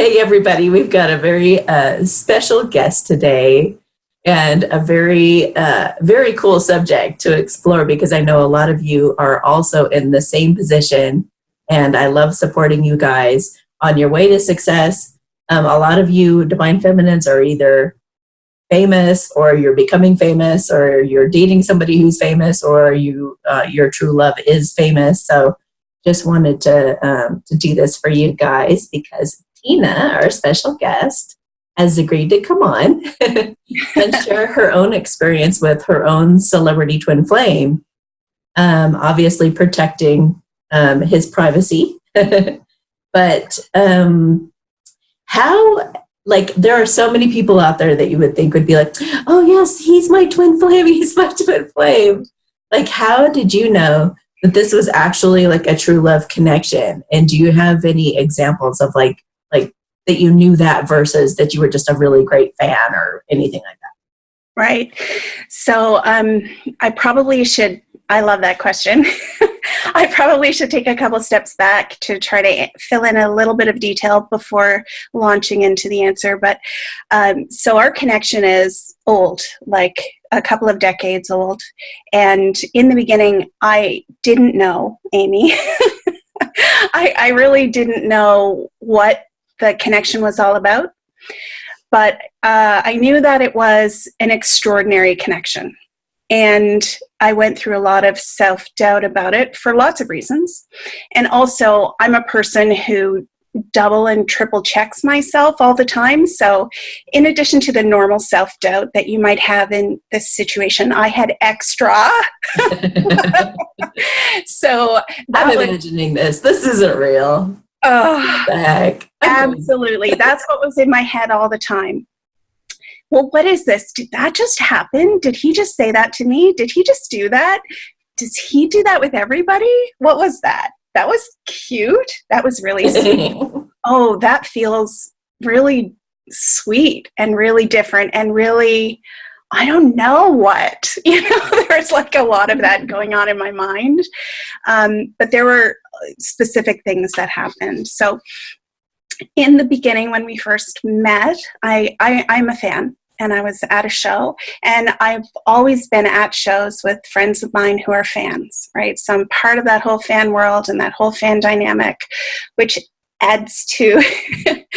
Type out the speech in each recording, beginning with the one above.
Hey, everybody. We've got a very special guest today and a very cool subject to explore because I know a lot of you are also in the same position, and I love supporting you guys on your way to success. A lot of you Divine Feminines are either famous or you're becoming famous or you're dating somebody who's famous or your true love is famous. So just wanted to do this for you guys because Tina, our special guest, has agreed to come on and share her own experience with her own celebrity twin flame, obviously protecting his privacy. But how, like, there are so many people out there that you would think would be like, oh, yes, he's my twin flame, he's my twin flame. Like, how did you know that this was actually like a true love connection? And do you have any examples of like that you knew that versus that you were just a really great fan or anything like that? Right. So I probably should, I love that question. I probably should take a couple steps back to try to fill in a little bit of detail before launching into the answer. But so our connection is old, like a couple of decades old. And in the beginning, I didn't know Amy. I really didn't know what the connection was all about. But I knew that it was an extraordinary connection. And I went through a lot of self-doubt about it for lots of reasons. And also, I'm a person who double and triple checks myself all the time. So in addition to the normal self-doubt that you might have in this situation, I had extra. So I'm imagining this. This isn't real. Oh, what the heck? Absolutely. That's what was in my head all the time. Well, what is this? Did that just happen? Did he just say that to me? Did he just do that? Does he do that with everybody? What was that? That was cute. That was really sweet. Oh, that feels really sweet and really different and really, I don't know what. There's like a lot of that going on in my mind. But there were specific things that happened. So in the beginning, when we first met, I'm a fan. And I was at a show, and I've always been at shows with friends of mine who are fans, right? So I'm part of that whole fan world and that whole fan dynamic, which adds to,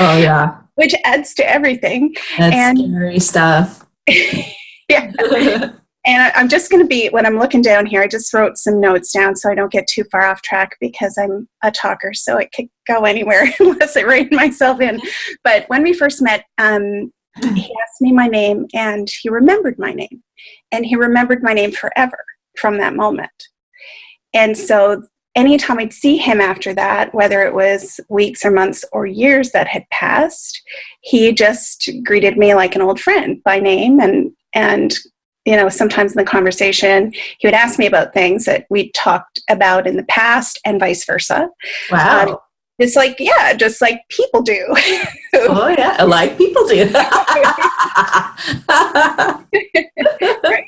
oh yeah, which adds to everything. That's scary stuff. Yeah. And I'm just going to be, when I'm looking down here, I just wrote some notes down so I don't get too far off track because I'm a talker, so it could go anywhere unless I rein myself in. But when we first met, he asked me my name, and he remembered my name. And he remembered my name forever from that moment. And so anytime I'd see him after that, whether it was weeks or months or years that had passed, he just greeted me like an old friend by name. And sometimes in the conversation, he would ask me about things that we talked about in the past and vice versa. Wow. Just like people do. Oh, yeah, like people do. Right.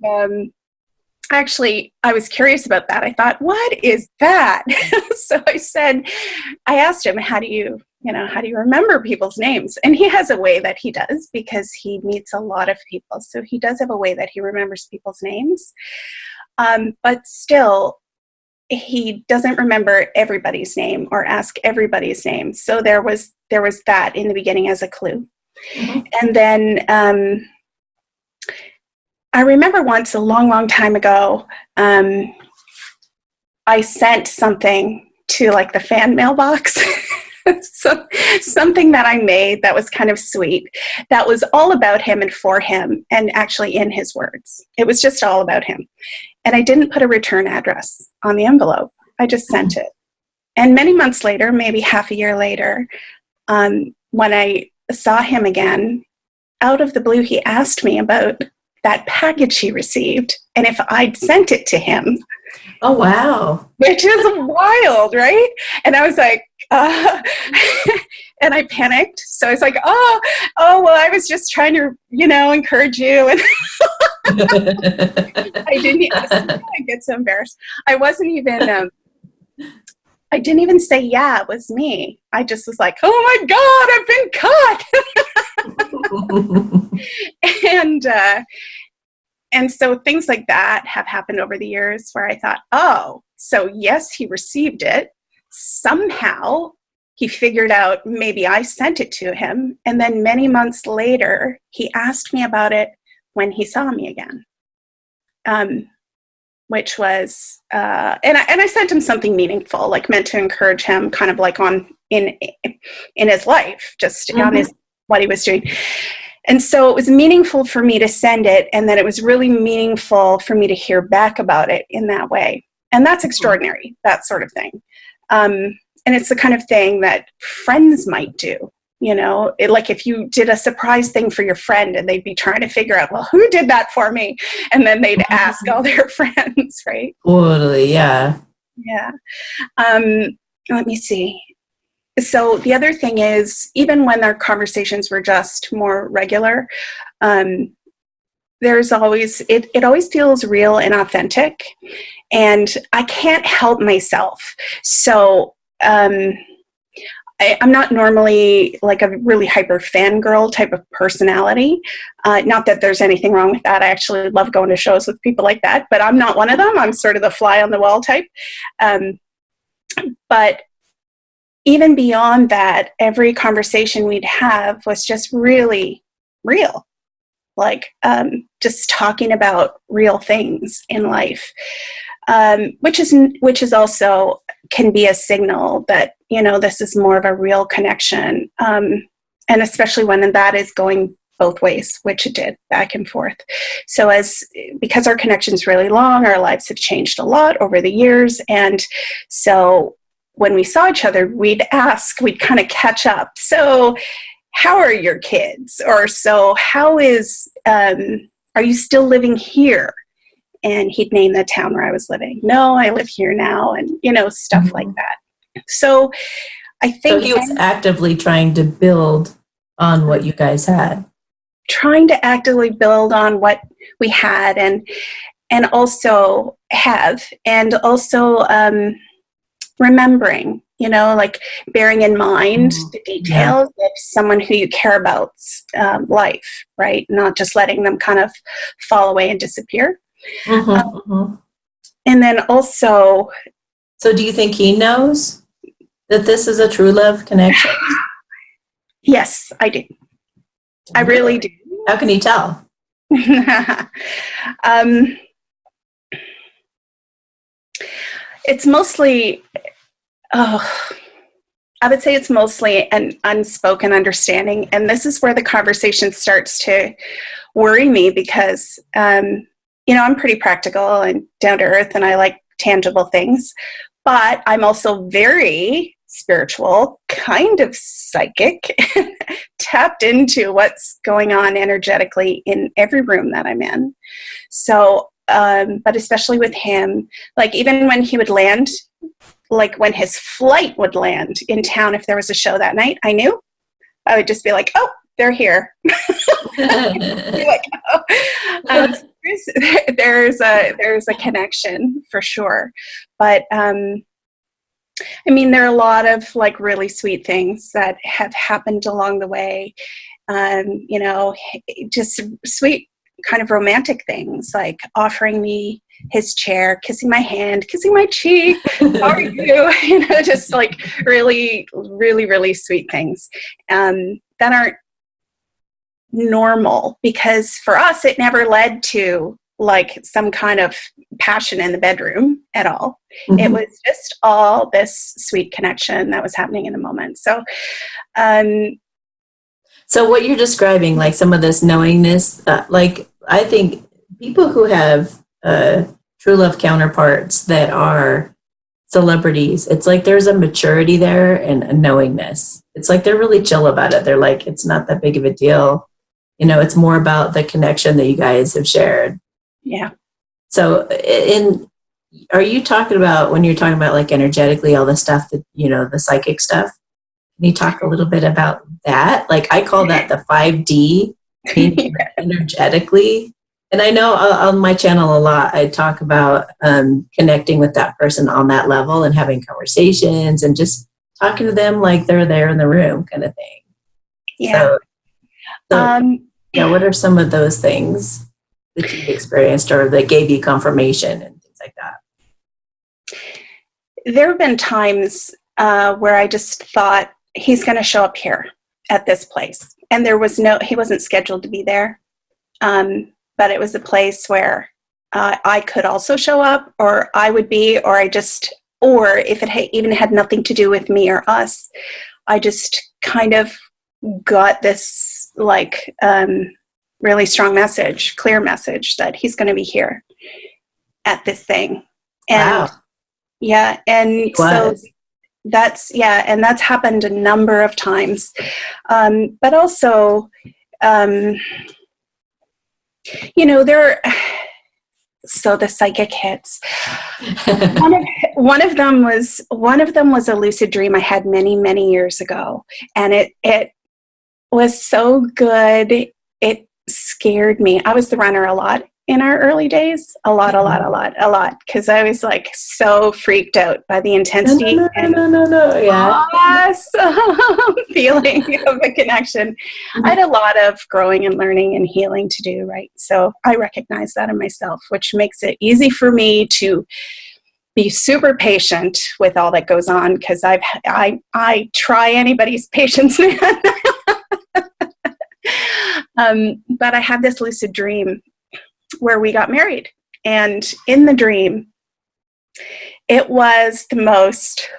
And, actually, I was curious about that. I thought, what is that? So I asked him, how do you remember people's names? And he has a way that he does because he meets a lot of people. So he does have a way that he remembers people's names. But still, he doesn't remember everybody's name or ask everybody's name. So there was that in the beginning as a clue. Mm-hmm. And then I remember once a long, long time ago, I sent something to like the fan mailbox. So, something that I made that was kind of sweet, that was all about him and for him, and actually in his words. It was just all about him. And I didn't put a return address on the envelope. I just sent it. And many months later, maybe half a year later, when I saw him again, out of the blue, he asked me about that package he received and if I'd sent it to him. Oh, wow. Which is wild, right? And I was like, and I panicked. So I was like, oh, well, I was just trying to, encourage you. And I get so embarrassed. I wasn't even, I didn't even say, yeah, it was me. I just was like, oh my God, I've been caught. And so things like that have happened over the years where I thought, oh, so yes, he received it. Somehow he figured out maybe I sent it to him. And then many months later, he asked me about it when he saw me again. Which was, and I sent him something meaningful, like meant to encourage him, kind of like in his life, just on what he was doing. And so it was meaningful for me to send it, and then it was really meaningful for me to hear back about it in that way. And that's extraordinary, that sort of thing. And it's the kind of thing that friends might do. Like if you did a surprise thing for your friend and they'd be trying to figure out, well, who did that for me? And then they'd ask all their friends, right? Totally, yeah. Yeah. Let me see. So the other thing is, even when their conversations were just more regular, there's always, it always feels real and authentic. And I can't help myself. So, I'm not normally like a really hyper fangirl type of personality. Not that there's anything wrong with that. I actually love going to shows with people like that, but I'm not one of them. I'm sort of the fly on the wall type. But even beyond that, every conversation we'd have was just really real. Like just talking about real things in life, which is also can be a signal that, this is more of a real connection. And especially when that is going both ways, which it did, back and forth. So because our connection's really long, our lives have changed a lot over the years. And so when we saw each other, we'd kind of catch up. So how are your kids? Or so how is, are you still living here? And he'd name the town where I was living. No, I live here now. And, stuff like that. So I think. So he was actively trying to build on what you guys had. Trying to actively build on what we had and also have. And also remembering, like bearing in mind the details of someone who you care about's life, right? Not just letting them kind of fall away and disappear. And then also. So do you think he knows that this is a true love connection? Yes, I do. I really do. How can he tell? It's mostly, I would say it's mostly an unspoken understanding. And this is where the conversation starts to worry me because, I'm pretty practical and down to earth and I like tangible things, but I'm also very spiritual, kind of psychic, tapped into what's going on energetically in every room that I'm in. So, but especially with him, like even when he would land, like when his flight would land in town, if there was a show that night, I knew. I would just be like, oh, they're here. Like, oh. There's a connection for sure. But there are a lot of like really sweet things that have happened along the way. Just sweet kind of romantic things like offering me his chair, kissing my hand, kissing my cheek. How are you? Just like really, really, really sweet things that aren't normal because for us, it never led to like some kind of passion in the bedroom at all. It was just all this sweet connection that was happening in the moment. So, so what you're describing, like some of this knowingness, like I think people who have true love counterparts that are celebrities, it's like there's a maturity there and a knowingness. It's like they're really chill about it. They're like, it's not that big of a deal. It's more about the connection that you guys have shared. Yeah. So are you talking about, when you're talking about like energetically, all the stuff that, the psychic stuff, can you talk a little bit about that? Like I call that the 5D, energetically. And And I know on my channel a lot, I talk about connecting with that person on that level and having conversations and just talking to them like they're there in the room kind of thing. Yeah. Yeah, what are some of those things that you've experienced or that gave you confirmation and things like that? There have been times where I just thought, he's going to show up here at this place. And he wasn't scheduled to be there. But it was a place where I could also show up, or I would be, or if it even had nothing to do with me or us, I just kind of got this like really strong message, clear message that he's going to be here at this thing. And wow. Yeah. And so that's happened a number of times. But also, the psychic hits. One of them was a lucid dream I had many, many years ago, and it was so good. It scared me. I was the runner a lot in our early days, a lot, because I was like so freaked out by the intensity yeah. awesome feeling of the connection. I had a lot of growing and learning and healing to do, right? So I recognize that in myself, which makes it easy for me to be super patient with all that goes on, because I try anybody's patience, man. But I had this lucid dream where we got married, and in the dream, it was the most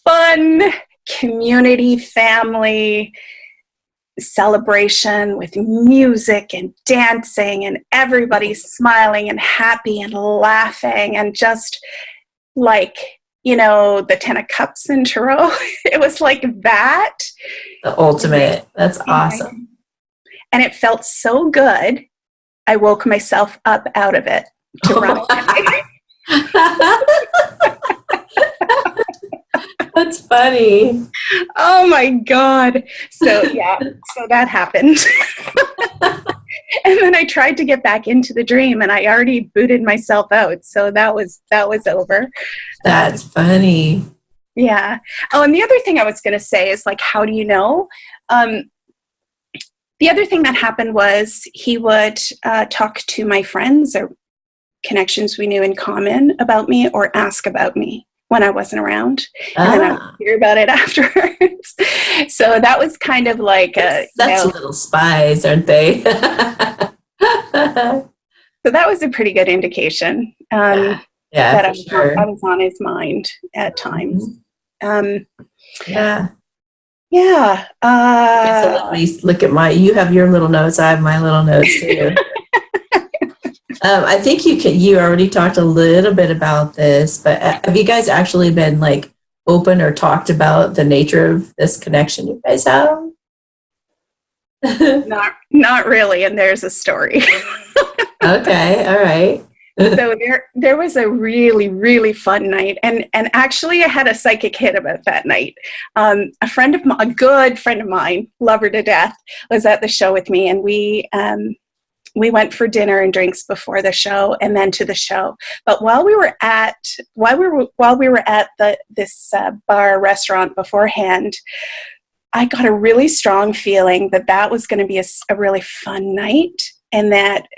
fun community family celebration with music and dancing and everybody smiling and happy and laughing, and just like, the 10 of Cups in Tarot. It was like that. The ultimate. That's awesome. And it felt so good. I woke myself up out of it to run away. That's funny. Oh my God. So that happened. And then I tried to get back into the dream, and I already booted myself out. So that was over. That's funny. Yeah. Oh, and the other thing I was going to say is, like, how do you know? The other thing that happened was he would talk to my friends or connections we knew in common about me, or ask about me when I wasn't around. And then I would hear about it afterwards. So that was kind of like such little spies, aren't they? So that was a pretty good indication that I was on his mind at times. Yeah. Yeah. So let me look at you have your little notes. I have my little notes too. I think you already talked a little bit about this, but have you guys actually been like open or talked about the nature of this connection you guys have? Not really. And there's a story. Okay. All right. So there was a really, really fun night. And actually I had a psychic hit about that night. A good friend of mine, love her to death, was at the show with me, and we went for dinner and drinks before the show and then to the show. But while we were at this bar restaurant beforehand, I got a really strong feeling that was going to be a really fun night, and that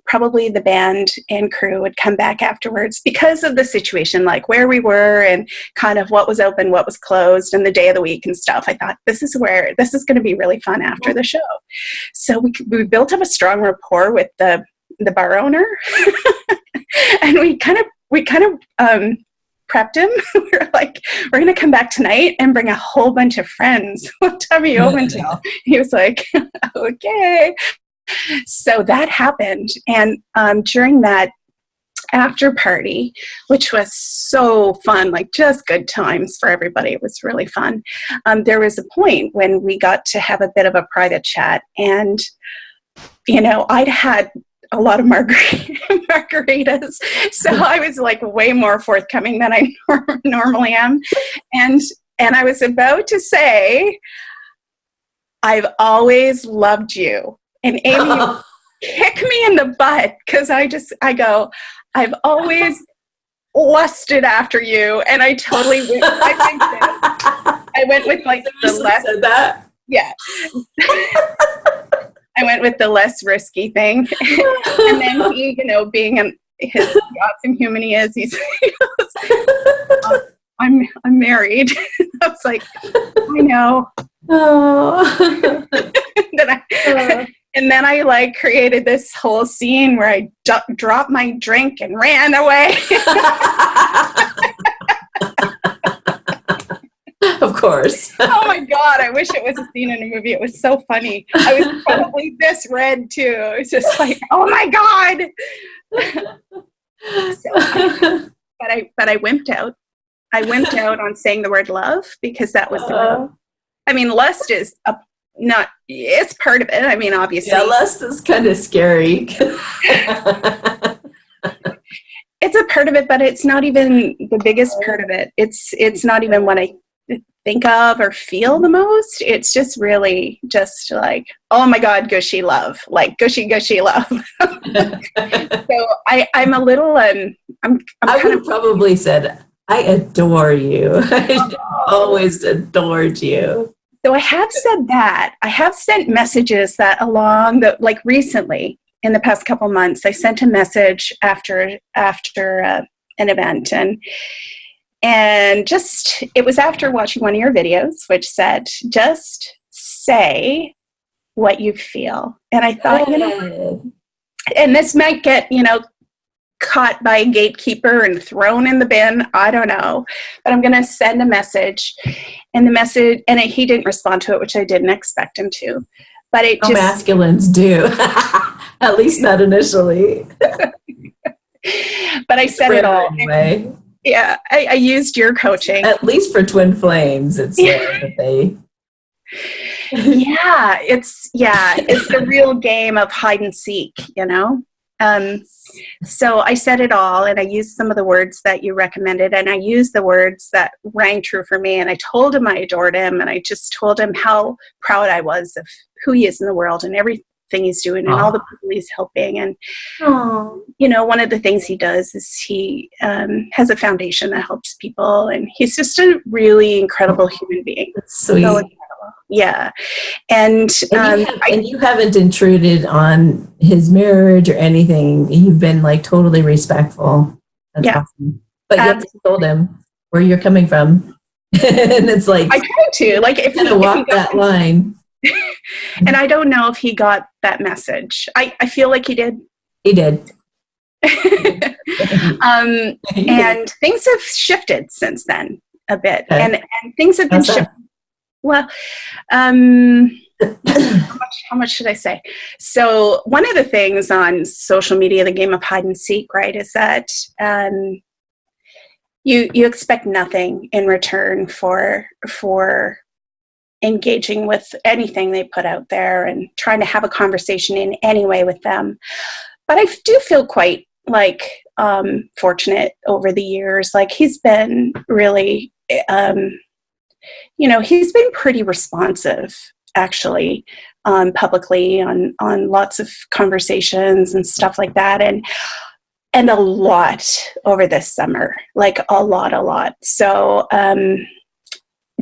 probably the band and crew would come back afterwards because of the situation, like where we were and kind of what was open, what was closed, and the day of the week and stuff. I thought, this is going to be really fun after the show. So we built up a strong rapport with the bar owner, and we kind of prepped him. We were like, we're going to come back tonight and bring a whole bunch of friends. What time are you open till? He was like, okay. So that happened. And during that after party, which was so fun, like just good times for everybody, it was really fun. There was a point when we got to have a bit of a private chat, and, I'd had a lot of margaritas. So I was like way more forthcoming than I normally am. And I was about to say, I've always loved you. And Amy kick me in the butt because I go, I've always lusted after you, and I totally went, I went with like the less said that. Yeah. I went with the less risky thing. And then he, being his awesome human he is, he goes, I'm married. I was like, I know. Oh. And then I like created this whole scene where I dropped my drink and ran away. Of course. Oh my God, I wish it was a scene in a movie. It was so funny. I was probably this red too. It was just like, oh my God. But I wimped out. I wimped out on saying the word love because that was lust is it's part of it. I mean, obviously. Yeah, lust is kind of scary. It's a part of it, but it's not even the biggest part of it. It's not even what I think of or feel the most. It's just really just like, oh my God, gushy love, like gushy love. So I'm a little I would have probably said, I adore you. I always adored you. So I have said that. I have sent messages that along the, like recently in the past couple months, I sent a message after an event, and just, it was after watching one of your videos, which said, just say what you feel. And I thought, and this might get, caught by a gatekeeper and thrown in the bin. I don't know, but I'm going to send a message, and he didn't respond to it, which I didn't expect him to, but it just masculines do. At least not initially. But I said it all anyway. Yeah, I used your coaching. At least for twin flames, it's that they. It's the real game of hide and seek, So I said it all, and I used some of the words that you recommended, and I used the words that rang true for me, and I told him I adored him, and I just told him how proud I was of who he is in the world and everything he's doing and all the people he's helping. And one of the things he does is he has a foundation that helps people, and he's just a really incredible human being. That's sweet. So incredible. Yeah. And you haven't intruded on his marriage or anything. You've been like totally respectful. That's awesome. But you told him where you're coming from. And it's like, I tried to, like, if you walk that line. And I don't know if he got that message. I feel like he did. He did. And things have shifted since then a bit. Okay. And things have been shifted. Well, how much should I say? So one of the things on social media, the game of hide and seek, right, is that you expect nothing in return for engaging with anything they put out there and trying to have a conversation in any way with them. But I do feel quite fortunate over the years. Like, he's been really he's been pretty responsive, actually, publicly on lots of conversations and stuff like that, and a lot over this summer, like a lot. So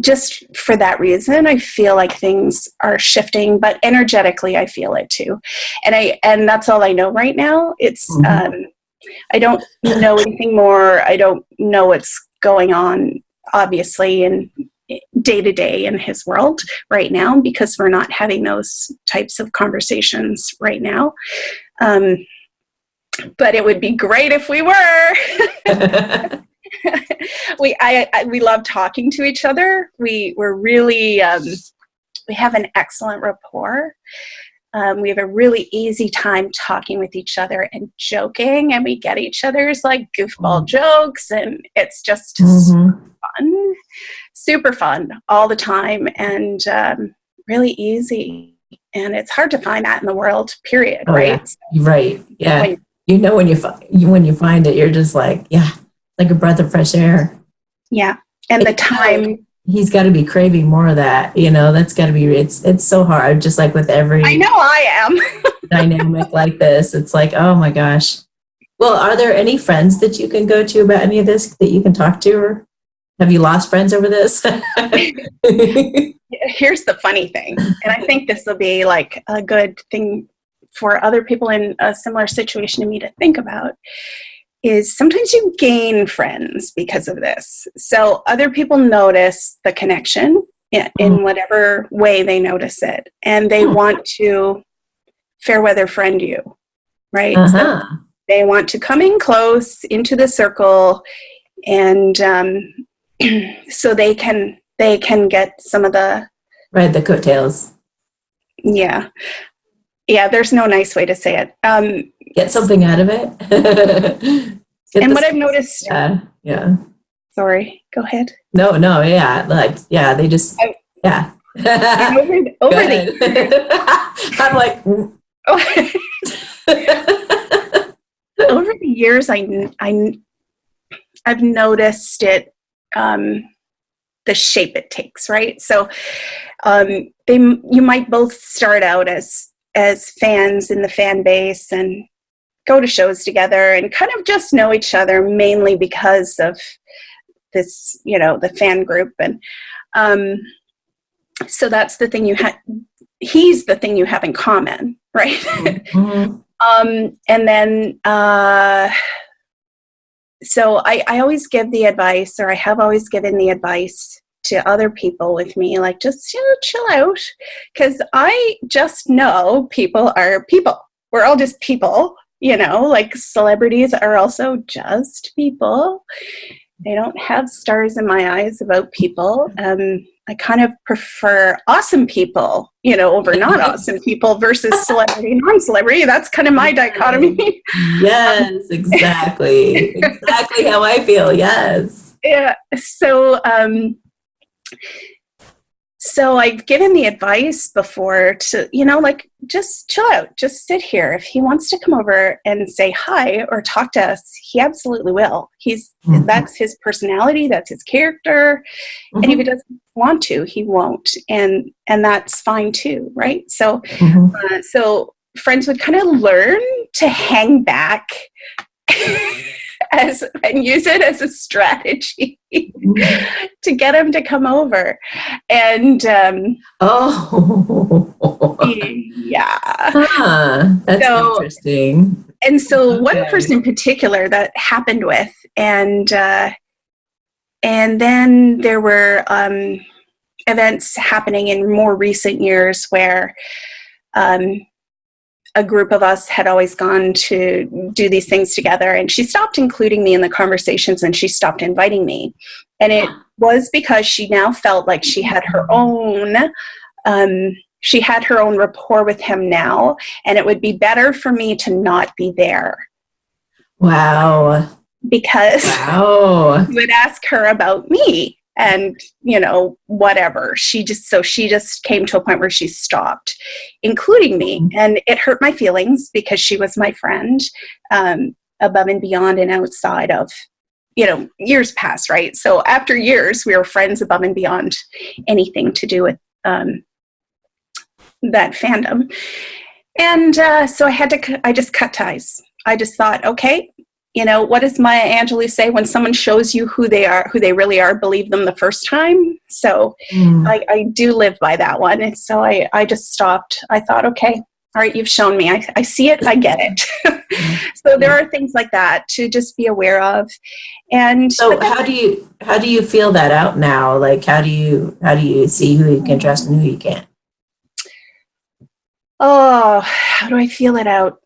just for that reason, I feel like things are shifting, but energetically, I feel it too, and that's all I know right now. It's I don't know anything more. I don't know what's going on, obviously, in day to day in his world right now, because we're not having those types of conversations right now. But it would be great if we were. We love talking to each other. We're really we have an excellent rapport. We have a really easy time talking with each other and joking, and we get each other's like goofball jokes, and it's just super fun all the time, and really easy. And it's hard to find that in the world, period. Right? Yeah. Right. Yeah. When you find it, you're just like, yeah, like a breath of fresh air. Yeah. And the time he's got to be craving more of that. You know, that's got to be, it's so hard, just like with every I know I am. dynamic like this. It's like, oh my gosh. Well, are there any friends that you can go to about any of this that you can talk to? Or have you lost friends over this? Here's the funny thing, and I think this will be like a good thing for other people in a similar situation to me to think about, is sometimes you gain friends because of this. So other people notice the connection in whatever way they notice it, and they want to fair weather friend you, right? So they want to come in close into the circle, and so they can get some of the the coattails. Yeah, there's no nice way to say it. Get something out of it. And what I've noticed, yeah. Sorry, go ahead. No, yeah, like, yeah, they just, yeah. over the I'm like, over the years, I've noticed it, the shape it takes, right? So, you might both start out as fans in the fan base and go to shows together and kind of just know each other mainly because of this, the fan group. And so that's the thing he's the thing you have in common, right? Mm-hmm. And then, so I always give the advice, or I have always given the advice to other people with me, like, just, chill out. Because I just know people are people. We're all just people, like celebrities are also just people. They don't have stars in my eyes about people. I kind of prefer awesome people, over not awesome people versus celebrity, non-celebrity. That's kind of my dichotomy. Yes, exactly. Exactly how I feel. Yes. Yeah. So I've given the advice before to, like, just chill out, just sit here. If he wants to come over and say hi or talk to us, he absolutely will. That's his personality, that's his character. Mm-hmm. And if he doesn't want to, he won't. And that's fine too, right? So, so friends would kind of learn to hang back and use it as a strategy to get him to come over. And that's interesting. And so one person in particular that happened with, and then there were events happening in more recent years where a group of us had always gone to do these things together, and she stopped including me in the conversations, and she stopped inviting me. And it was because she now felt like she had her own rapport with him now, and it would be better for me to not be there. Wow. Because I would ask her about me. And, whatever. She just came to a point where she stopped including me. And it hurt my feelings because she was my friend, above and beyond and outside of, years passed, right? So after years, we were friends above and beyond anything to do with that fandom. And so I just cut ties. I just thought, okay, what does Maya Angelou say? When someone shows you who they really are, believe them the first time. So I do live by that one. And so I just stopped. I thought, okay, all right, you've shown me. I see it. I get it. So there are things like that to just be aware of. And so how do you feel that out now? Like, how do you see who you can trust and who you can't? Oh, how do I feel it out?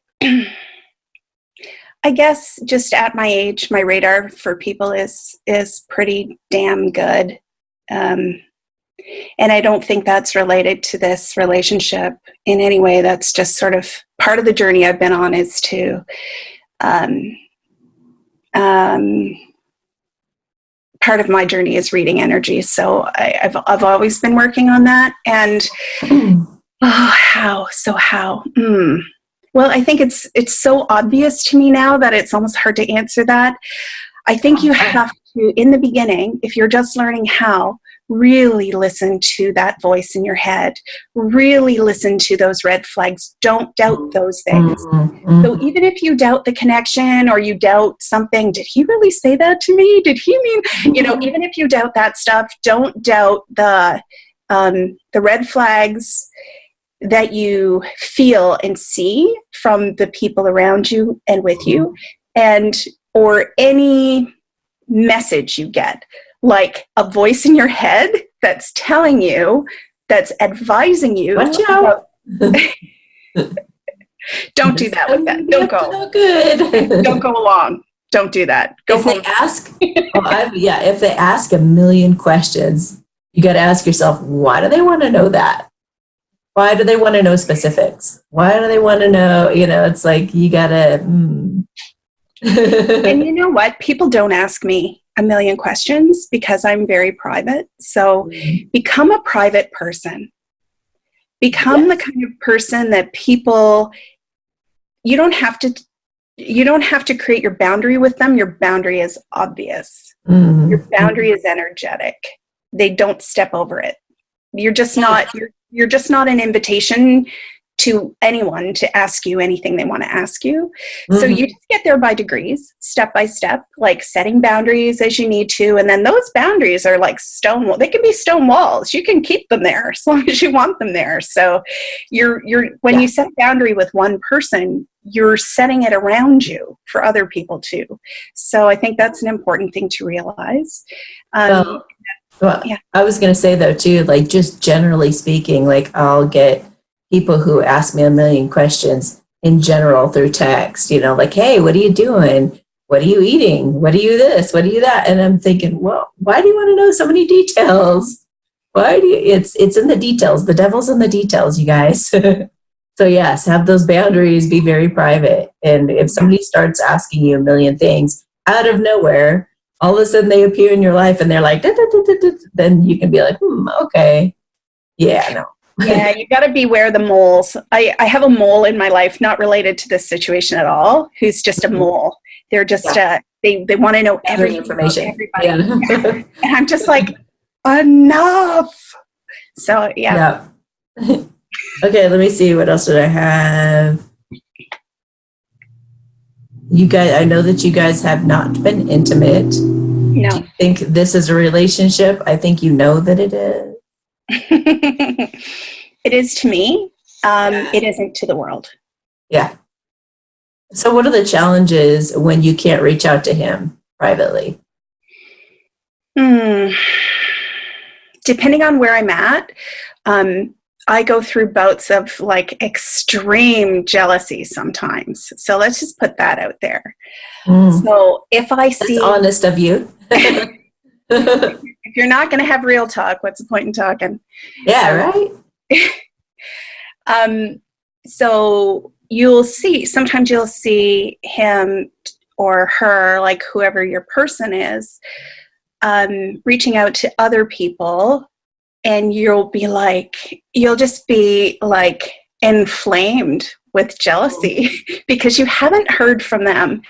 I guess just at my age, my radar for people is pretty damn good. And I don't think that's related to this relationship in any way. That's just sort of part of the journey I've been on, is to part of my journey is reading energy. So I've always been working on that. And how? Well, I think it's so obvious to me now that it's almost hard to answer that. I think you have to, in the beginning, if you're just learning how, really listen to that voice in your head. Really listen to those red flags. Don't doubt those things. So even if you doubt the connection or you doubt something, did he really say that to me? Did he mean, even if you doubt that stuff, don't doubt the red flags that you feel and see from the people around you and with you, or any message you get, like a voice in your head that's telling you, that's advising you. Watch out. Don't do that with that. Don't go. So good. Don't go along. Don't do that. Go if home. They ask, if they ask a million questions, you got to ask yourself, why do they want to know that? Why do they want to know specifics? Why do they want to know, it's like you got to. And you know what? People don't ask me a million questions because I'm very private. So become a private person. Become the kind of person that people, you don't have to create your boundary with them. Your boundary is obvious. Your boundary is energetic. They don't step over it. You're just not an invitation to anyone to ask you anything they want to ask you. So you just get there by degrees, step by step, like setting boundaries as you need to. And then those boundaries are like they can be stone walls. You can keep them there as long as you want them there. So when you set a boundary with one person, you're setting it around you for other people too. So I think that's an important thing to realize. Well, I was going to say though too, like just generally speaking, like I'll get people who ask me a million questions in general through text, like, hey, what are you doing? What are you eating? What are you this? What are you that? And I'm thinking, well, why do you want to know so many details? It's in the details. The devil's in the details, you guys. So yes, have those boundaries, be very private. And if somebody starts asking you a million things out of nowhere, all of a sudden they appear in your life and they're like, then you can be like, okay. Yeah, no. Yeah, you got to beware the moles. I have a mole in my life, not related to this situation at all, who's just a mole. They're just, they want to know every information. Everybody. Yeah. And I'm just like, enough. So, yeah. Okay, let me see. What else did I have? You guys, I know that you guys have not been intimate. No. Do you think this is a relationship? I think you know that it is. It is to me. It isn't to the world. Yeah. So what are the challenges when you can't reach out to him privately? Depending on where I'm at, I go through bouts of like extreme jealousy sometimes. So let's just put that out there. So if I see... That's honest of you. If you're not going to have real talk, what's the point in talking? Yeah, right? So sometimes you'll see him or her, like whoever your person is, reaching out to other people, and you'll just be like inflamed with jealousy because you haven't heard from them.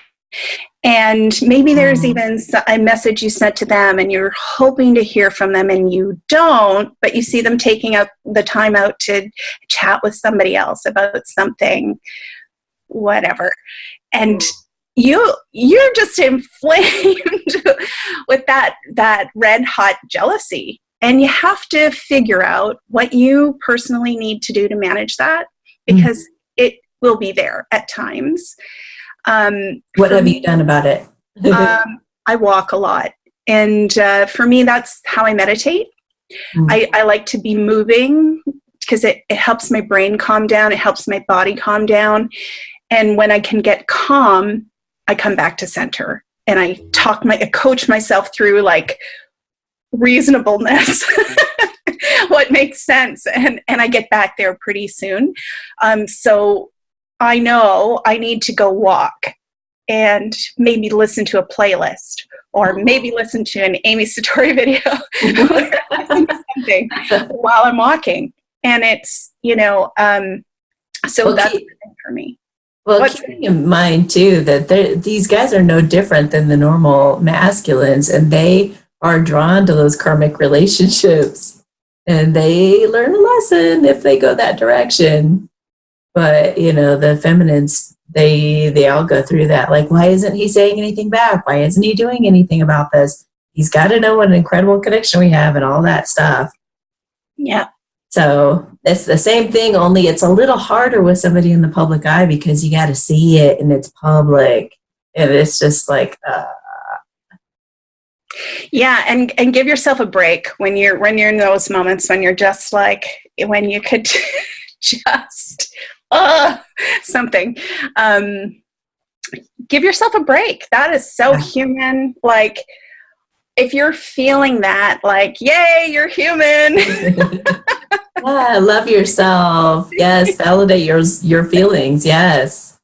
And maybe there's even a message you sent to them and you're hoping to hear from them and you don't, but you see them taking up the time out to chat with somebody else about something, whatever. And you're just inflamed with that red hot jealousy. And you have to figure out what you personally need to do to manage that, because it will be there at times. What have you done about it? I walk a lot. And for me, that's how I meditate. I like to be moving because it helps my brain calm down. It helps my body calm down. And when I can get calm, I come back to center. And I coach myself through like reasonableness, what makes sense. And I get back there pretty soon. So I know I need to go walk and maybe listen to a playlist or maybe listen to an Amy Satori video or something while I'm walking. And it's, so that's the thing for me. Well, keeping in mind, too, that these guys are no different than the normal masculines, and they are drawn to those karmic relationships, and they learn a lesson if they go that direction. But, you know, the feminines, they all go through that. Like, why isn't he saying anything back? Why isn't he doing anything about this? He's got to know what an incredible connection we have and all that stuff. Yeah. So it's the same thing, only it's a little harder with somebody in the public eye because you got to see it and it's public. And it's just like, yeah, and give yourself a break when you're in those moments when you're just like, when you could just something. Give yourself a break. That is so human. Like, if you're feeling that, like, yay, you're human. yeah, love yourself. Yes, validate your feelings. Yes.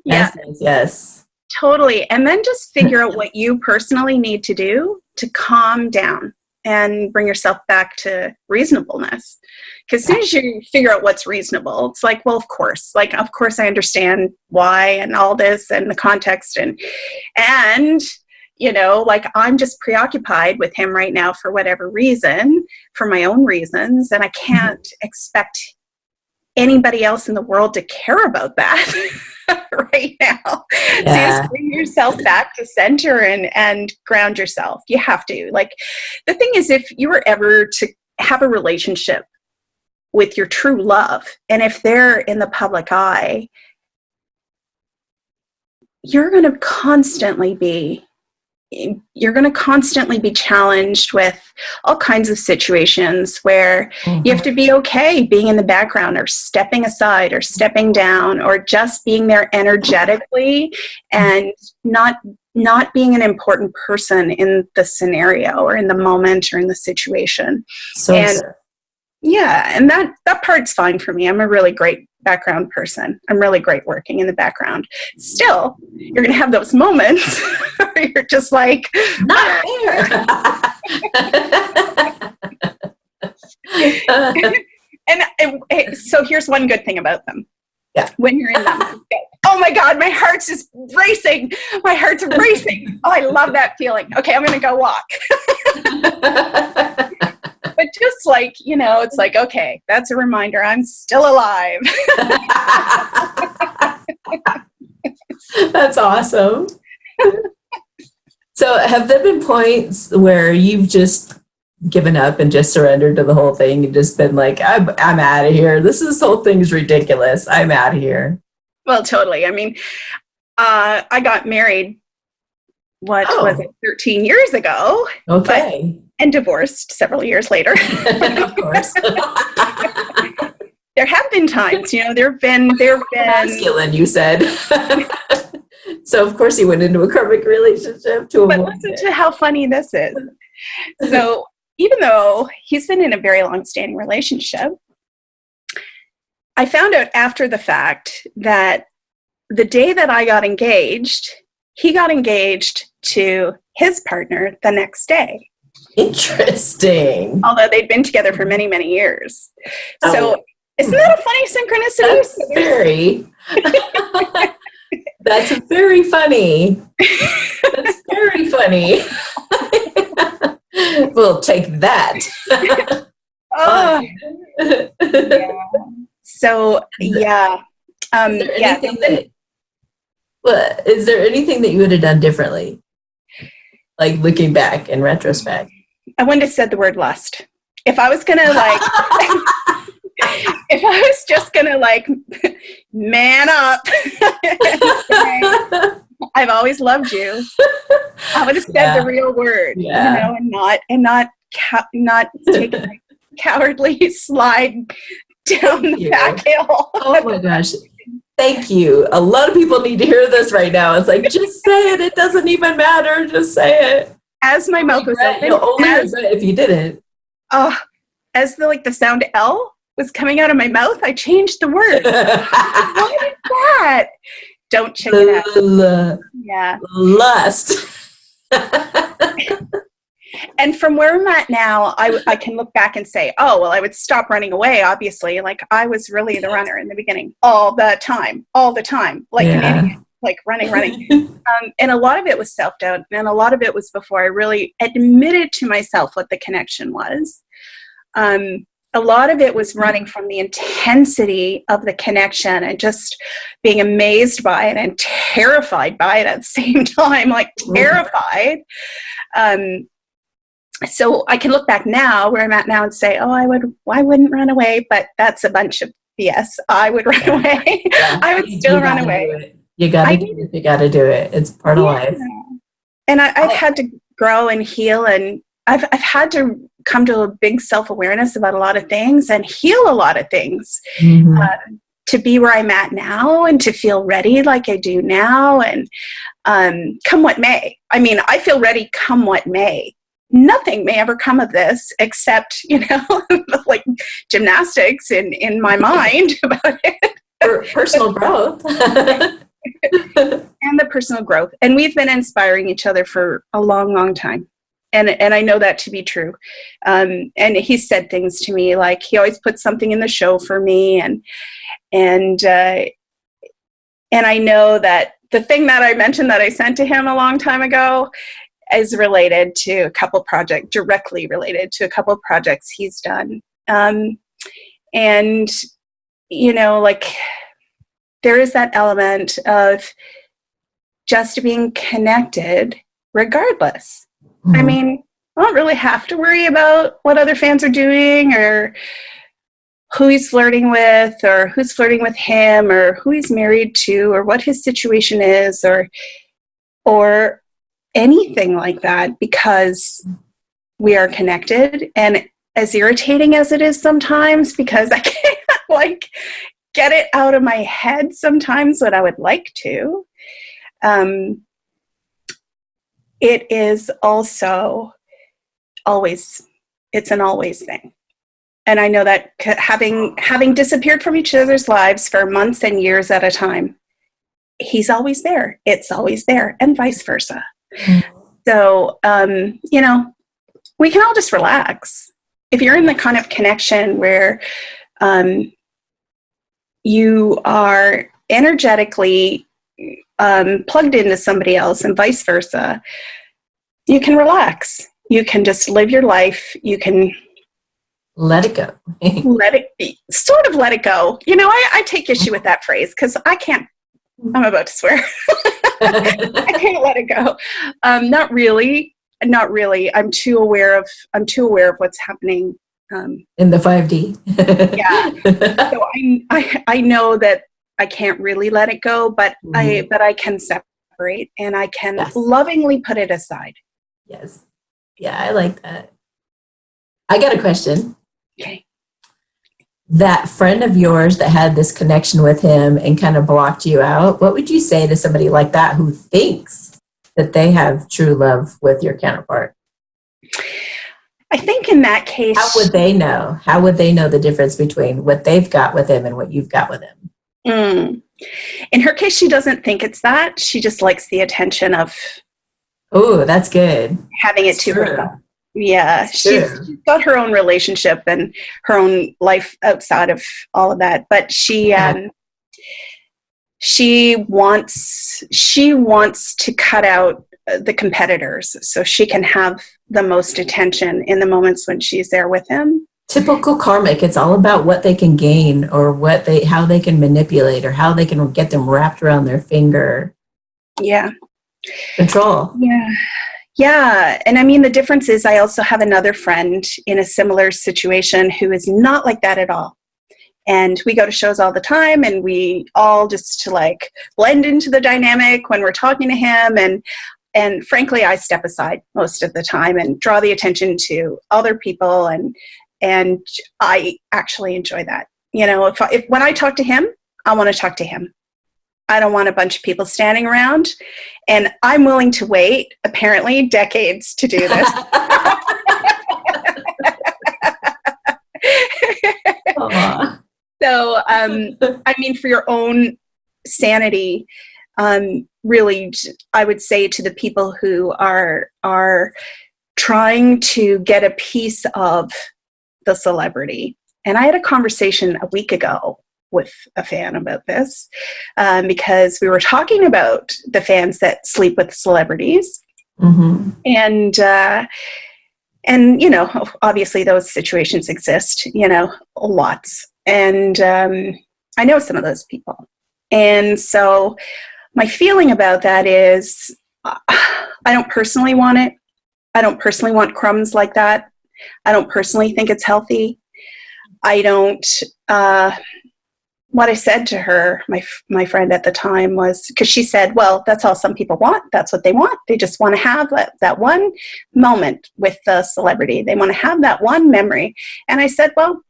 Yeah. Yes. Totally. And then just figure out what you personally need to do to calm down and bring yourself back to reasonableness. Because as soon as you figure out what's reasonable, it's like, well, of course I understand why and all this and the context and you know, like, I'm just preoccupied with him right now for whatever reason, for my own reasons, and I can't expect anybody else in the world to care about that right now. Yeah. So you just bring yourself back to center and ground yourself. You have to. Like, the thing is, if you were ever to have a relationship with your true love, and if they're in the public eye, you're going to constantly be challenged with all kinds of situations where you have to be okay being in the background or stepping aside or stepping down or just being there energetically and not being an important person in the scenario or in the moment or in the situation. And that part's fine for me. I'm a really great background person. I'm really great working in the background. Still, you're going to have those moments where you're just like, not there. and so here's one good thing about them. Yeah. When you're in them, oh my God, my heart's just racing. My heart's racing. Oh, I love that feeling. Okay, I'm going to go walk. But just like, you know, it's like, okay, that's a reminder I'm still alive. That's awesome. So have there been points where you've just given up and just surrendered to the whole thing and just been like, I'm out of here. This whole thing is ridiculous. I'm out of here. Well, totally. I mean, I got married, was it, 13 years ago? Okay. And divorced several years later. Of course. There have been times, you know, there have been masculine, you said. So of course he went into a karmic relationship to But listen to how funny this is. So even though he's been in a very long-standing relationship, I found out after the fact that the day that I got engaged, he got engaged to his partner the next day. Interesting. Although they'd been together for many, many years. So isn't that a funny synchronicity? That's very funny. That's very funny. We'll take that. Yeah. So, yeah. Is there anything that you would have done differently? Like looking back in retrospect? I wouldn't have said the word lust. If I was going to if I was just going to man up and say, I've always loved you, I would have said the real word, you know, and not take a cowardly slide down the back hill. Oh my gosh. Thank you. A lot of people need to hear this right now. It's like, just say it. It doesn't even matter. Just say it. As my mouth was open. You'll only regret if you didn't. As the sound L was coming out of my mouth, I changed the word. What is that? Don't check it out. Yeah. Lust. And from where I'm at now, I can look back and say, oh, well, I would stop running away, obviously. Like, I was really the runner in the beginning all the time, like an idiot. like running. And a lot of it was self-doubt, and a lot of it was before I really admitted to myself what the connection was. A lot of it was running from the intensity of the connection and just being amazed by it and terrified by it at the same time, like terrified. So I can look back now where I'm at now and say, oh, I wouldn't run away, but that's a bunch of BS. I would run away. Yeah. I would still run away. You gotta do it. You gotta do it. It's part of life. And I've had to grow and heal, and I've had to come to a big self-awareness about a lot of things and heal a lot of things to be where I'm at now and to feel ready like I do now. And come what may. I mean, I feel ready come what may. Nothing may ever come of this except, like gymnastics in my mind about it. Personal growth. And the personal growth. And we've been inspiring each other for a long, long time. And I know that to be true. And he said things to me like he always puts something in the show for me. And I know that the thing that I mentioned that I sent to him a long time ago is related to a couple projects, directly related to a couple projects he's done. And, like there is that element of just being connected regardless. I mean, I don't really have to worry about what other fans are doing or who he's flirting with or who's flirting with him or who he's married to or what his situation is or anything like that, because we are connected. And as irritating as it is sometimes, because I can't like get it out of my head sometimes what I would like to, it is also it's an always thing. And I know that having disappeared from each other's lives for months and years at a time, he's always there. It's always there, and vice versa. So, we can all just relax. If you're in the kind of connection where you are energetically plugged into somebody else and vice versa, you can relax. You can just live your life. You can let it go. let it go. I take issue with that phrase because I can't. I'm about to swear. I can't let it go. Not really. I'm too aware of what's happening in the 5D. Yeah. So I know that I can't really let it go, but I can separate and I can lovingly put it aside. Yes. Yeah, I like that. I got a question. Okay. That friend of yours that had this connection with him and kind of blocked you out, what would you say to somebody like that who thinks that they have true love with your counterpart? I think in that case... How would they know? How would they know the difference between what they've got with him and what you've got with him? In her case, she doesn't think it's that. She just likes the attention of... Oh, that's good. Having it to herself. Yeah, she's got her own relationship and her own life outside of all of that. But she wants to cut out the competitors so she can have the most attention in the moments when she's there with him. Typical karmic. It's all about what they can gain or how they can manipulate or how they can get them wrapped around their finger. Yeah. Control. Yeah. Yeah. And I mean, the difference is I also have another friend in a similar situation who is not like that at all. And we go to shows all the time and we all just like blend into the dynamic when we're talking to him. And frankly, I step aside most of the time and draw the attention to other people. And I actually enjoy that. If when I talk to him, I want to talk to him. I don't want a bunch of people standing around, and I'm willing to wait, apparently, decades to do this. So, I mean, for your own sanity, really, I would say to the people who are trying to get a piece of the celebrity. And I had a conversation a week ago with a fan about this because we were talking about the fans that sleep with celebrities. Mm-hmm. And, you know, obviously those situations exist, you know, lots. And I know some of those people. And so my feeling about that is I don't personally want it. I don't personally want crumbs like that. I don't personally think it's healthy. I don't, what I said to her, my friend at the time was, because she said, well, that's all some people want. That's what they want. They just want to have that one moment with the celebrity. They want to have that one memory. And I said, well,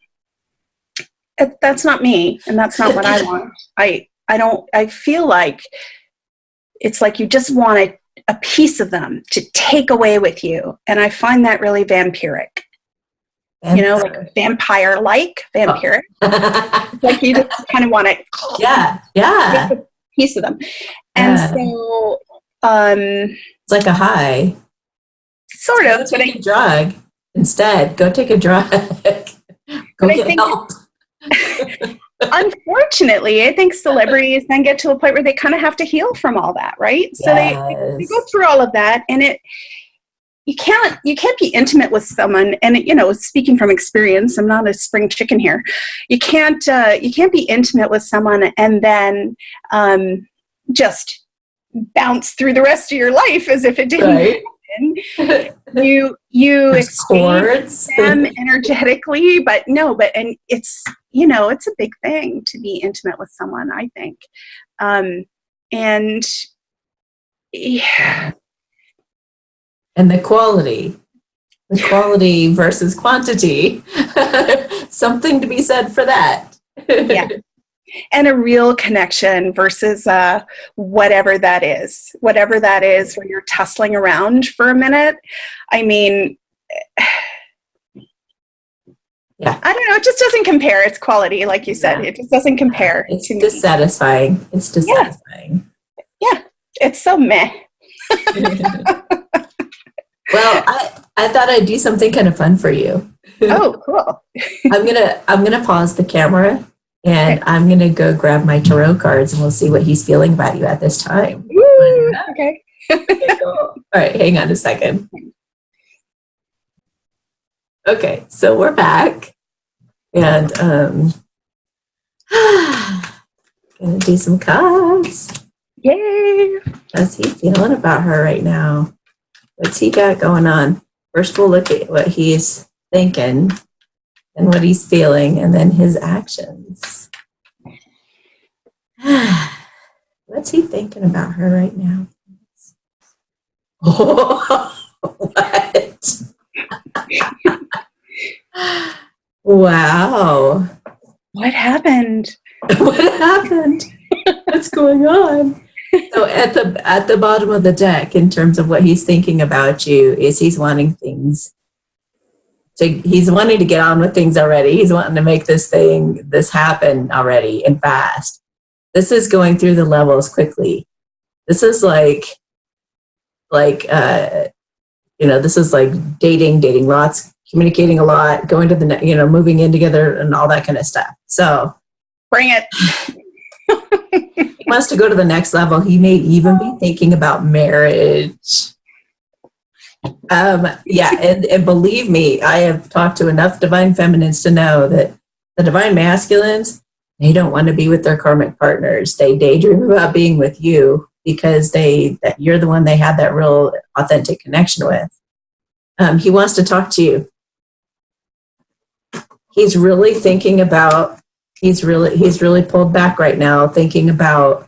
that's not me. And that's not what I want. I feel like it's like you just want a piece of them to take away with you. And I find that really vampiric. You know, like vampiric. Like you just kind of want to yeah take a piece of them. And so it's like a high. Sort of. Go take a drug instead. Go take a drug. Go get help. Unfortunately, I think celebrities then get to a point where they kind of have to heal from all that, right? So they go through all of that, and you can't be intimate with someone. And you know, speaking from experience, I'm not a spring chicken here. You can't be intimate with someone and then just bounce through the rest of your life as if it didn't happen. You experience them energetically, and it's, you know, it's a big thing to be intimate with someone, I think. And yeah. And the quality versus quantity. Something to be said for that. Yeah. And a real connection versus whatever that is where you're tussling around for a minute. I mean, yeah, I don't know. It just doesn't compare. It's quality, like you said. It just doesn't compare. It's dissatisfying. It's dissatisfying. Yeah. It's so meh. Well, I thought I'd do something kind of fun for you. Oh, cool. I'm gonna pause the camera and I'm gonna go grab my tarot cards and we'll see what he's feeling about you at this time. Woo, okay. Okay, cool. All right, hang on a second. Okay, so we're back and gonna do some cards. Yay! How's he feeling about her right now? What's he got going on? First, we'll look at what he's thinking and what he's feeling, and then his actions. What's he thinking about her right now? Oh, what? Wow. What happened? What happened? What's going on? So at the bottom of the deck, in terms of what he's thinking about you, is he's wanting to get on with things already. He's wanting to make this happen already and fast. This is going through the levels quickly. This is like this is like dating lots, communicating a lot, going to the moving in together and all that kind of stuff. So bring it. He wants to go to the next level. He may even be thinking about marriage. And believe me, I have talked to enough divine feminines to know that the divine masculines, they don't want to be with their karmic partners. They daydream about being with you because that you're the one they had that real authentic connection with. He wants to talk to you. He's really thinking about. He's really pulled back right now, thinking about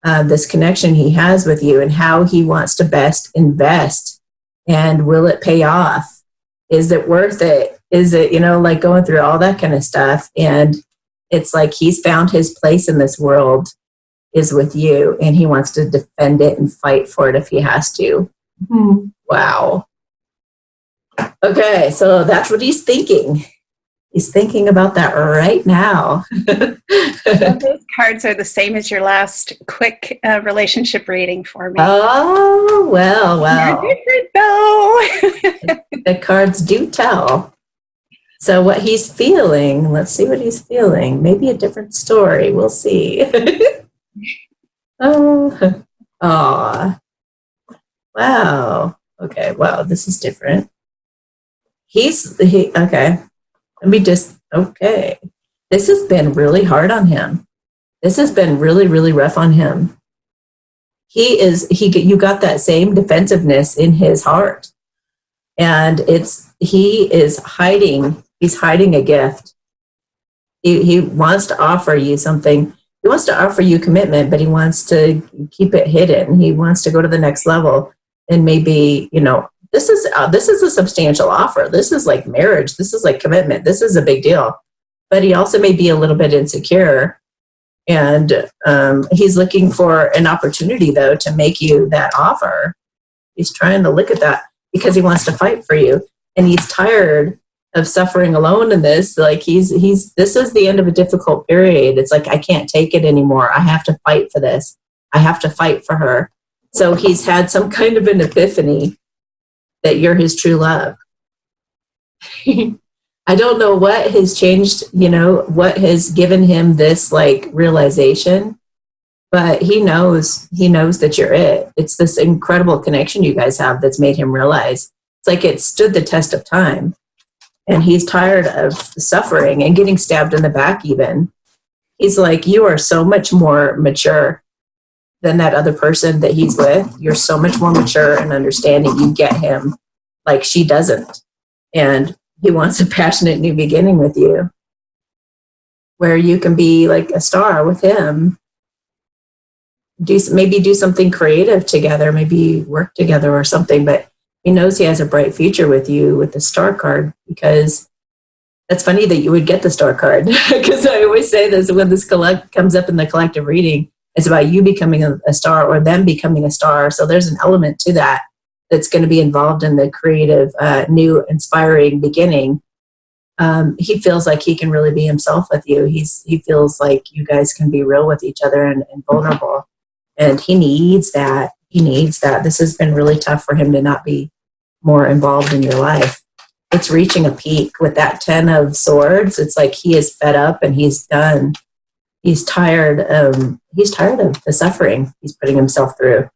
this connection he has with you and how he wants to best invest. And will it pay off? Is it worth it? Is it, like going through all that kind of stuff? And it's like he's found his place in this world is with you, and he wants to defend it and fight for it if he has to. Mm-hmm. Wow. Okay, so that's what he's thinking. He's thinking about that right now. Well, those cards are the same as your last quick relationship reading for me. Oh, well. They're different, though. The cards do tell. So what he's feeling, let's see what he's feeling. Maybe a different story. We'll see. Oh, aw. Wow. Okay, wow, this is different. Okay. Okay. This has been really hard on him. This has been really, really rough on him. You got that same defensiveness in his heart. And he's hiding a gift. He wants to offer you something. He wants to offer you commitment, but he wants to keep it hidden. He wants to go to the next level. And maybe, this is a substantial offer. This is like marriage. This is like commitment. This is a big deal. But he also may be a little bit insecure. And he's looking for an opportunity, though, to make you that offer. He's trying to look at that because he wants to fight for you. And he's tired of suffering alone in this. Like this is the end of a difficult period. It's like, I can't take it anymore. I have to fight for this. I have to fight for her. So he's had some kind of an epiphany that you're his true love. I don't know what has changed, what has given him this like realization, but he knows that you're it. It's this incredible connection you guys have that's made him realize it's like it stood the test of time. And he's tired of suffering and getting stabbed in the back even. He's like, you are so much more mature than that other person that he's with. You're so much more mature and understanding. You get him like she doesn't. And he wants a passionate new beginning with you where you can be like a star with him. Maybe do something creative together, maybe work together or something, but he knows he has a bright future with you with the star card, because that's funny that you would get the star card because I always say this when this comes up in the collective reading, it's about you becoming a star or them becoming a star. So there's an element to that that's going to be involved in the creative, new, inspiring beginning. He feels like he can really be himself with you. He feels like you guys can be real with each other and vulnerable. And he needs that. This has been really tough for him to not be more involved in your life. It's reaching a peak with that 10 of swords. It's like he is fed up and he's done. He's tired of the suffering he's putting himself through.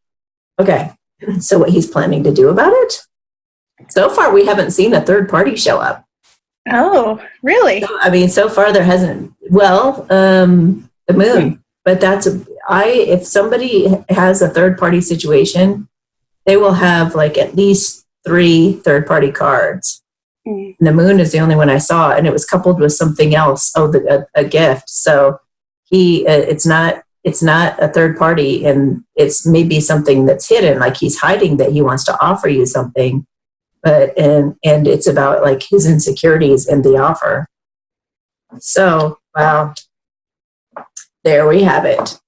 Okay, so what he's planning to do about it? So far, we haven't seen a third party show up. Oh, really? So far there hasn't. Well, the moon. But if somebody has a third party situation, they will have like at least 3 third party cards. And the moon is the only one I saw, and it was coupled with something else. A gift. So it's not a third party, and it's maybe something that's hidden, like he's hiding that he wants to offer you something, but and it's about like his insecurities in the offer. So wow. There we have it.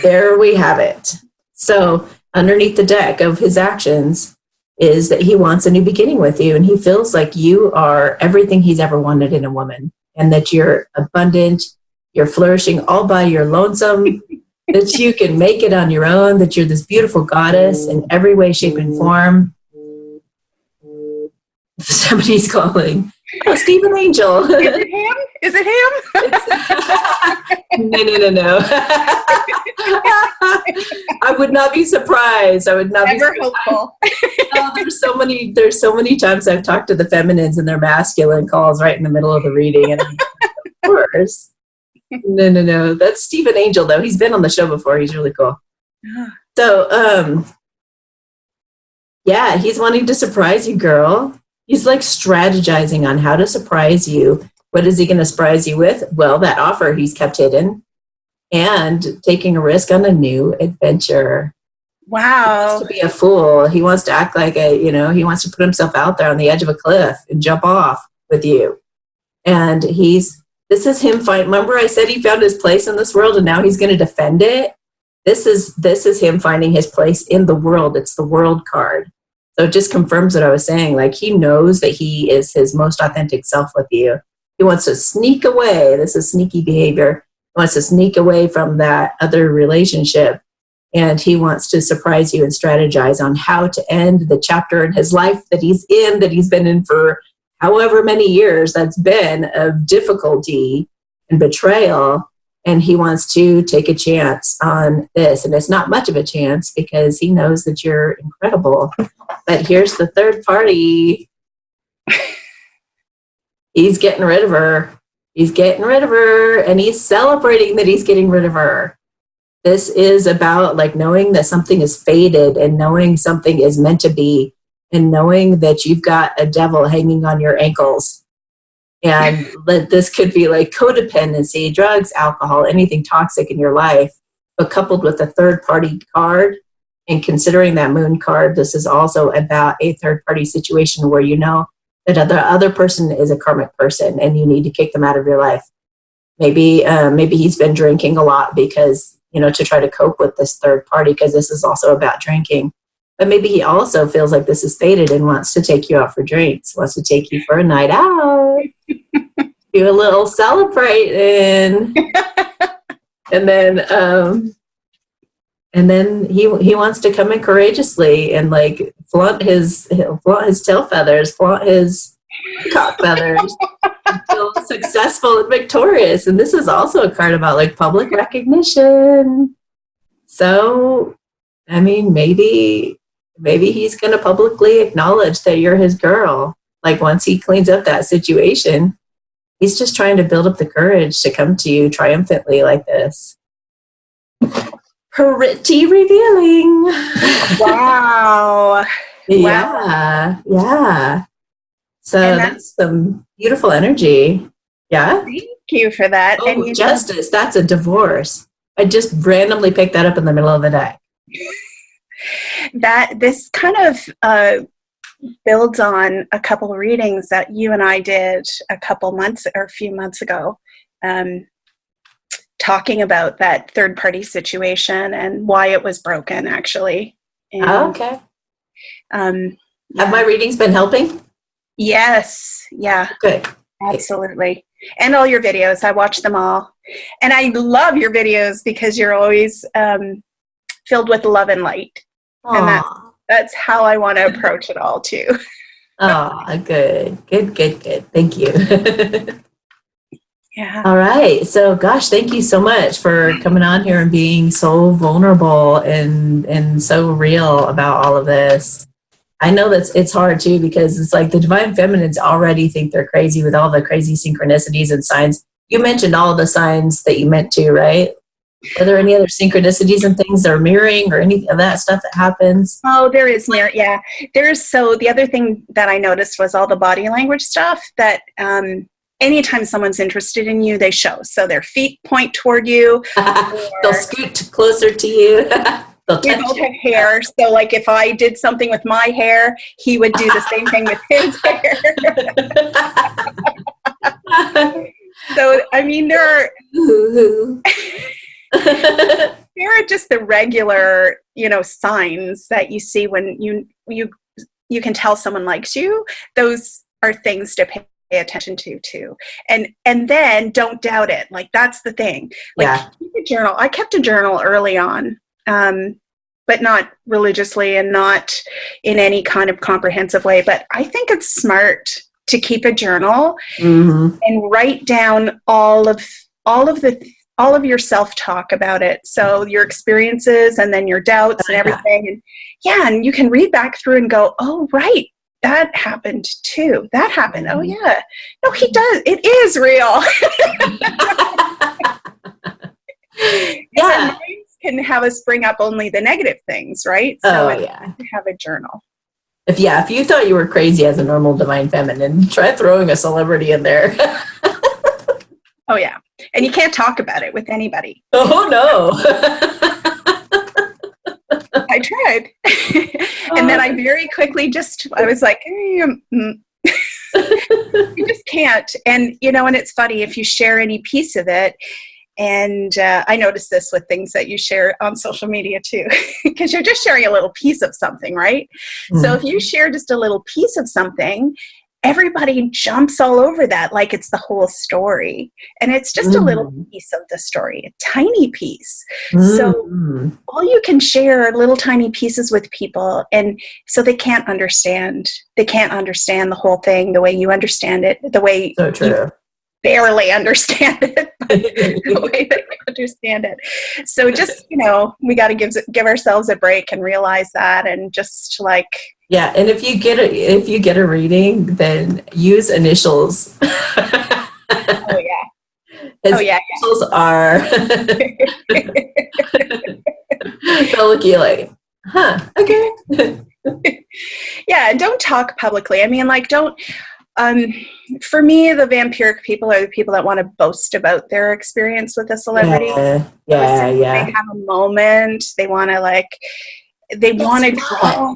There we have it. So underneath the deck of his actions is that he wants a new beginning with you, and he feels like you are everything he's ever wanted in a woman, and that you're abundant, you're flourishing all by your lonesome, that you can make it on your own, that you're this beautiful goddess in every way, shape, and form. Somebody's calling. Oh, Stephen Angel. Is it him? No. I would not be surprised. I would not be hopeful. There's so many times I've talked to the feminines and their masculine calls right in the middle of the reading, and of course. No. That's Stephen Angel, though. He's been on the show before. He's really cool. So, yeah, he's wanting to surprise you, girl. He's like strategizing on how to surprise you. What is he going to surprise you with? Well, that offer he's kept hidden, and taking a risk on a new adventure. Wow. He wants to be a fool. He wants to act like he wants to put himself out there on the edge of a cliff and jump off with you. And this is him fighting. Remember I said he found his place in this world and now he's going to defend it? This is him finding his place in the world. It's the world card. So it just confirms what I was saying. Like, he knows that he is his most authentic self with you. He wants to sneak away. This is sneaky behavior. He wants to sneak away from that other relationship. And he wants to surprise you and strategize on how to end the chapter in his life that he's been in for however many years that's been of difficulty and betrayal, and he wants to take a chance on this. And it's not much of a chance because he knows that you're incredible. But here's the third party. He's getting rid of her. He's getting rid of her, and he's celebrating that he's getting rid of her. This is about like knowing that something is fated and knowing something is meant to be and knowing that you've got a devil hanging on your ankles. And this could be like codependency, drugs, alcohol, anything toxic in your life, but coupled with a third party card. And considering that moon card, this is also about a third party situation where you know that the other person is a karmic person and you need to kick them out of your life. Maybe he's been drinking a lot because, to try to cope with this third party, because this is also about drinking. But maybe he also feels like this is fated and wants to take you out for drinks, wants to take you for a night out, do a little celebrating. And then he wants to come in courageously and like flaunt his tail feathers, flaunt his cock feathers, feel successful and victorious. And this is also a card about like public recognition. So, I mean, maybe he's going to publicly acknowledge that you're his girl. Like once he cleans up that situation, he's just trying to build up the courage to come to you triumphantly like this. Pretty revealing. Wow. Yeah. So that's some beautiful energy. Yeah. Thank you for that. Oh, and justice. That's a divorce. I just randomly picked that up in the middle of the day. This kind of builds on a couple of readings that you and I did a few months ago, talking about that third party situation and why it was broken, actually. And, okay. Have my readings been helping? Yes. Yeah. Good. Absolutely. And all your videos. I watch them all. And I love your videos because you're always filled with love and light. Aww. And that's how I want to approach it all too. Oh, good. Thank you. Yeah. All right. So, gosh, thank you so much for coming on here and being so vulnerable and so real about all of this. I know that it's hard too, because it's like the divine feminines already think they're crazy with all the crazy synchronicities and signs. You mentioned all the signs that you meant to, right? Are there any other synchronicities and things that are mirroring or any of that stuff that happens? Oh, there is mirror. Yeah. So the other thing that I noticed was all the body language stuff that, anytime someone's interested in you, they show. So their feet point toward you. They'll scoot closer to you. We both have hair. So like if I did something with my hair, he would do the same thing with his hair. So, I mean, there are just the regular, signs that you see when you can tell someone likes you. Those are things to pay attention to too, and then don't doubt it. Like that's the thing. Like keep a journal. I kept a journal early on, but not religiously and not in any kind of comprehensive way. But I think it's smart to keep a journal and write down all of your self-talk about it. So your experiences and then your doubts and everything. And you can read back through and go, oh, right. That happened too. That happened. Oh yeah. No, he does. It is real. Yeah. Minds can have us bring up only the negative things, right? So it's good to have a journal. If you thought you were crazy as a normal divine feminine, try throwing a celebrity in there. Oh yeah. And you can't talk about it with anybody. Oh no. I tried. And then I very quickly I was like, you just can't. And, and it's funny if you share any piece of it. And I noticed this with things that you share on social media too, because you're just sharing a little piece of something, right? So if you share just a little piece of something everybody jumps all over that like it's the whole story. And it's just a little piece of the story, a tiny piece. So all you can share are little tiny pieces with people, and so they can't understand. They can't understand the whole thing the way you understand it, the way you barely understand it, but the way that you understand it. So just, we got to give ourselves a break and realize that, and just like. Yeah, and if you get a reading, then use initials. Oh yeah. Initials are. They'll look at you like, huh? Okay. Yeah, and don't talk publicly. I mean, like, don't. For me, the vampiric people are the people that want to boast about their experience with a celebrity. Yeah. They have a moment. They want to they want to draw.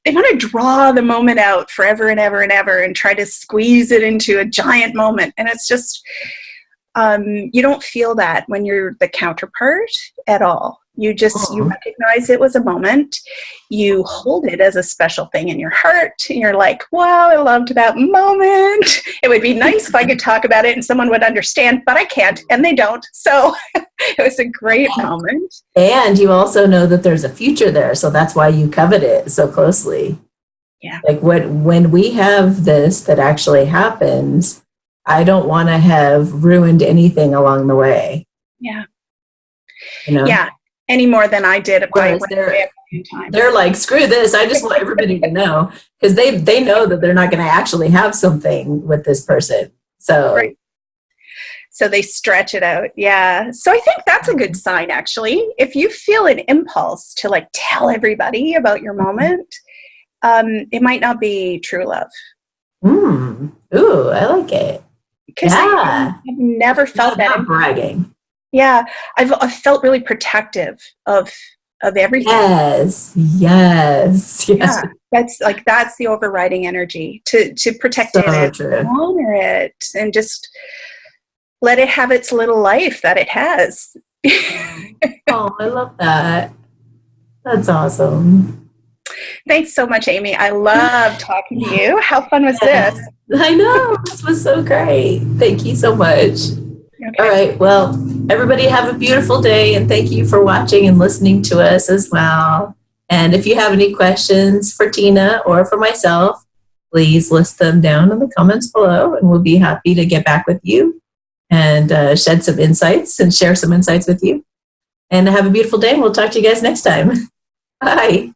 They want to draw the moment out forever and ever and ever and try to squeeze it into a giant moment. And it's just, you don't feel that when you're the counterpart at all. You just, you recognize it was a moment. You hold it as a special thing in your heart. And you're like, wow, I loved that moment. It would be nice if I could talk about it and someone would understand, but I can't, and they don't. So it was a great moment. And you also know that there's a future there. So that's why you covet it so closely. Yeah. Like when we have this that actually happens, I don't want to have ruined anything along the way. Yeah. Yeah. Any more than I did. They're like, screw this. I just want everybody to know, because they know that they're not going to actually have something with this person. So, so they stretch it out. Yeah. So I think that's a good sign, actually. If you feel an impulse to tell everybody about your moment, it might not be true love. Ooh, I like it. Because I've never felt that. Bragging. Yeah, I've felt really protective of everything. Yes. Yeah, that's the overriding energy, to protect it and honor it, and just let it have its little life that it has. Oh, I love that. That's awesome. Thanks so much, Amy. I love talking to you. How fun was this? I know. This was so great. Thank you so much. Okay. All right. Well, everybody have a beautiful day, and thank you for watching and listening to us as well. And if you have any questions for Tina or for myself, please list them down in the comments below, and we'll be happy to get back with you and shed some insights and share some insights with you. And have a beautiful day, and we'll talk to you guys next time. Bye.